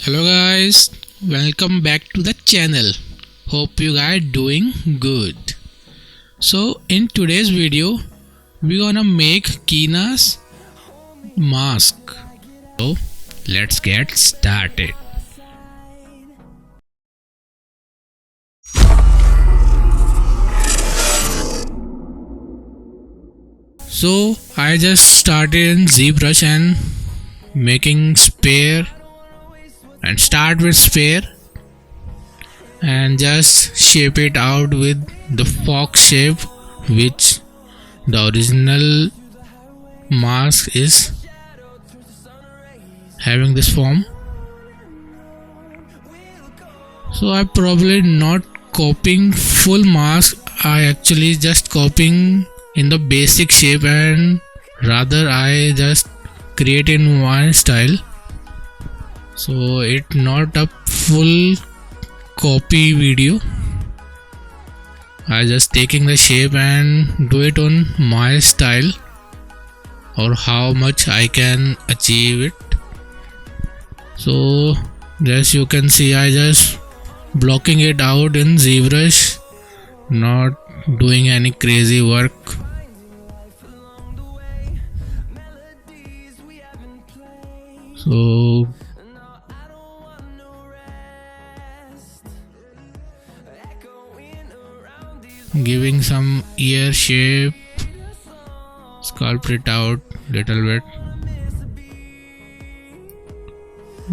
Hello guys, welcome back to the channel. Hope you guys doing good. So in today's video we're gonna make Kina's mask. So let's get started. So I just started in ZBrush and making sphere and start with sphere and just shape it out with the fox shape which the original mask is having this form. So I probably not copying full mask, I actually just copying in the basic shape and rather I just create in one style. So it not a full copy video. I just taking the shape and do it on my style or how much I can achieve it. So as you can see, I just blocking it out in ZBrush, not doing any crazy work. So giving some ear shape, sculpt it out little bit,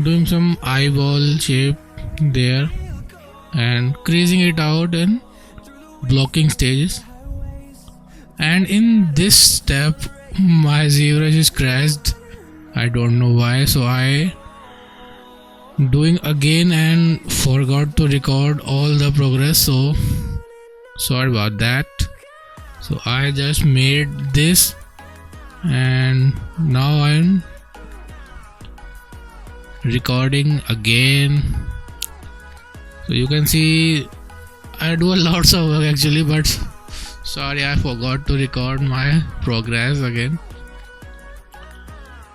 doing some eyeball shape there and creasing it out in blocking stages. And in this step my ZBrush is crashed, I don't know why, so I doing again and forgot to record all the progress, so sorry about that. So I just made this and now I'm recording again. So you can see I do a lots of work actually, but sorry I forgot to record my progress again.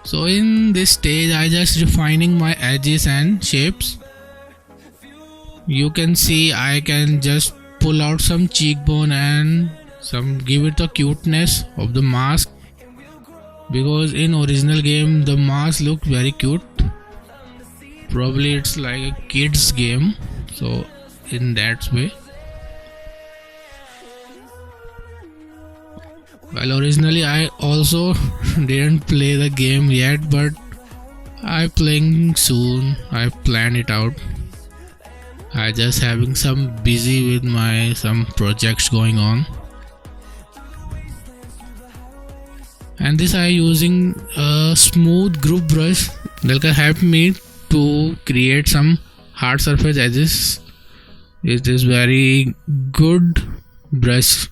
So in this stage I just refining my edges and shapes. You can see I can just pull out some cheekbone and some give it the cuteness of the mask, because in original game the mask looked very cute. Probably it's like a kids game, so in that way. Well, originally I also didn't play the game yet, but I playing soon. I plan it out. I just having some busy with my some projects going on, and this I using a smooth group brush that can help me to create some hard surface edges. It is very good brush.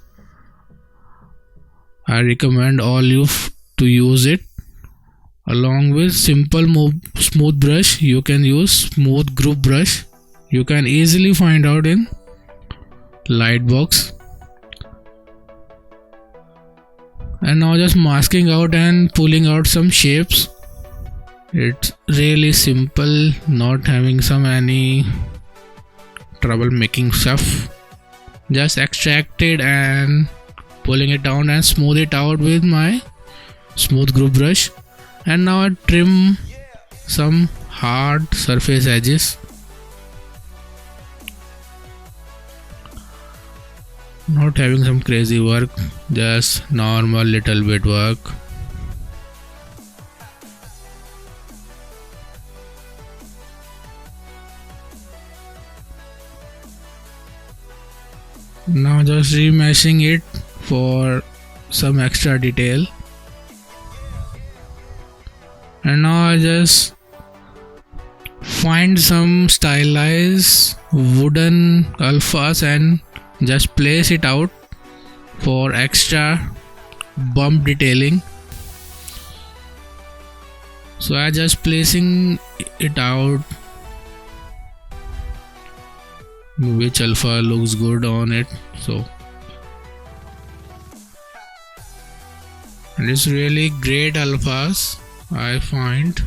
I recommend all you to use it. Along with simple smooth brush, you can use smooth group brush. You can easily find out in Lightbox. And now just masking out and pulling out some shapes. It's really simple, not having some any trouble making stuff. Just extract it and pulling it down and smooth it out with my smooth group brush. And now I trim some hard surface edges. Not having some crazy work, just normal little bit work. Now just remeshing it for some extra detail. And now I just find some stylized wooden alphas and just place it out for extra bump detailing. So I just placing it out which alpha looks good on it. So and it's really great alphas I find.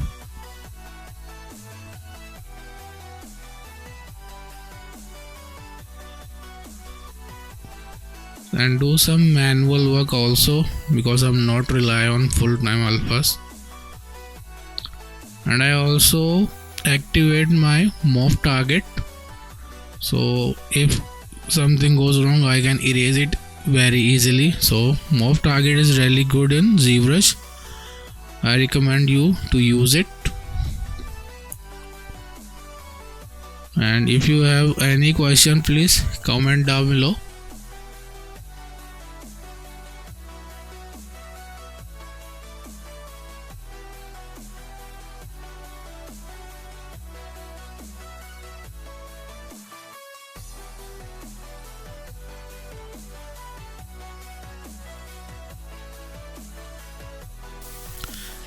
and do some manual work also, because I'm not rely on full-time alphas. And I also activate my move target, so if something goes wrong I can erase it very easily. So move target is really good in ZBrush. I recommend you to use it. And if you have any question, please comment down below.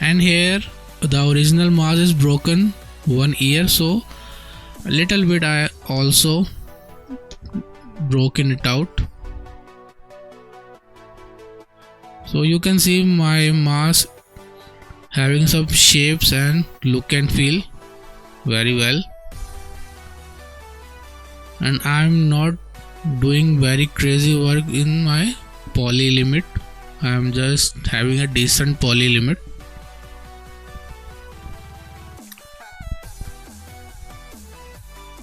And here the original mask is broken one ear, so a little bit I also broken it out. So you can see my mask having some shapes and look and feel very well. And I'm not doing very crazy work in my poly limit. I'm just having a decent poly limit.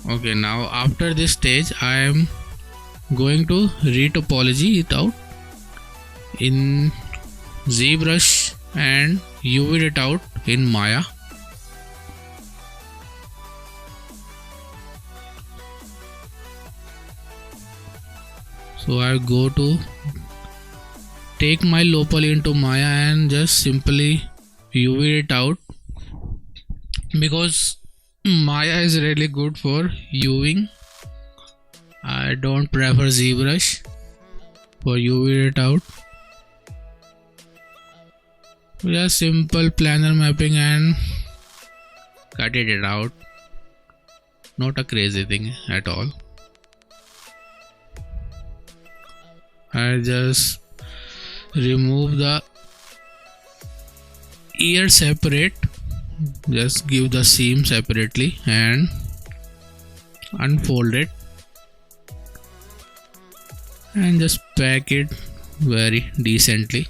Okay, now after this stage I am going to retopology it out in ZBrush and UV it out in Maya. So I go to take my low poly into Maya and just simply UV it out, because Maya is really good for UVing. I don't prefer ZBrush for UV it out. Just simple planar mapping and cut it out. Not a crazy thing at all. I just remove the ear separate. Just give the seam separately and unfold it and just pack it very decently.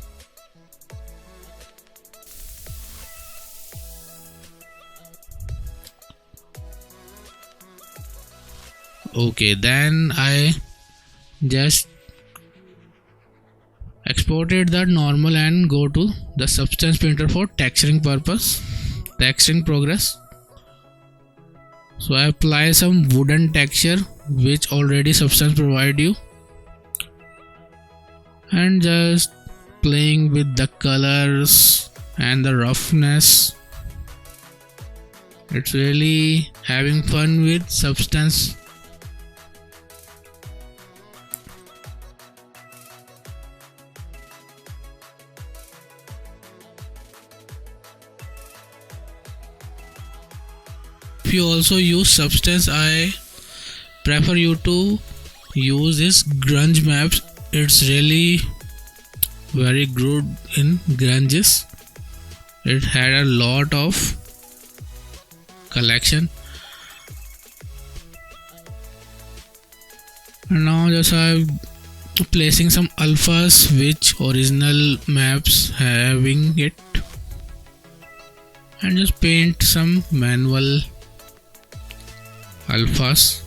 Okay, then I just exported the normal and go to the substance painter for texturing purpose. Texturing progress. So I apply some wooden texture which already substance provide you, and just playing with the colors and the roughness. It's really having fun with substance. If you also use substance, I prefer you to use this grunge maps. It's really very good in grunges. It had a lot of collection. And now just I'm placing some alphas which original maps having it, and just paint some manual alphas.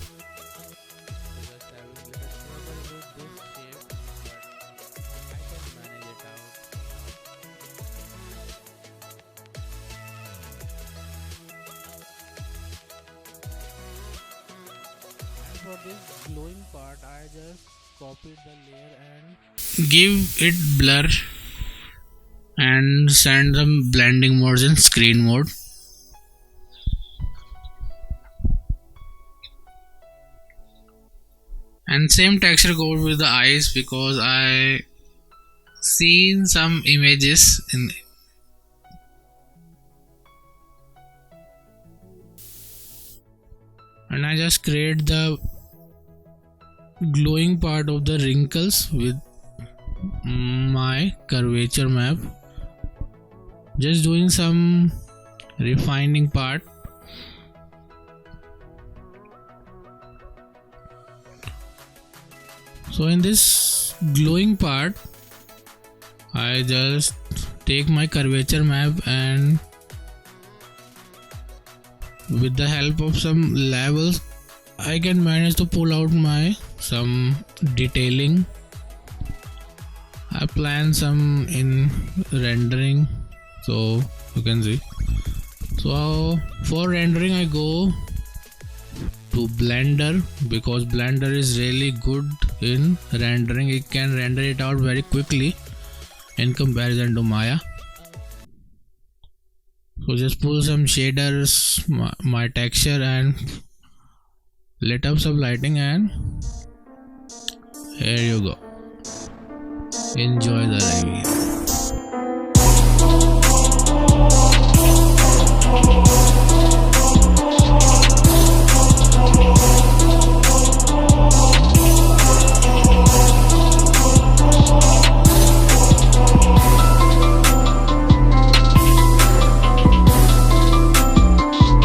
For this glowing part I just copied the layer and give it blur and send them blending modes in screen mode. And same texture goes with the eyes, because I seen some images in and I just create the glowing part of the wrinkles with my curvature map, just doing some refining part. So in this glowing part, I just take my curvature map and with the help of some levels I can manage to pull out my some detailing. I plan some in rendering, so you can see. So for rendering I go to Blender because Blender is really good in rendering. It can render it out very quickly in comparison to Maya. So just pull some shaders, my texture, and lit up some lighting, and here you go. Enjoy the reveal.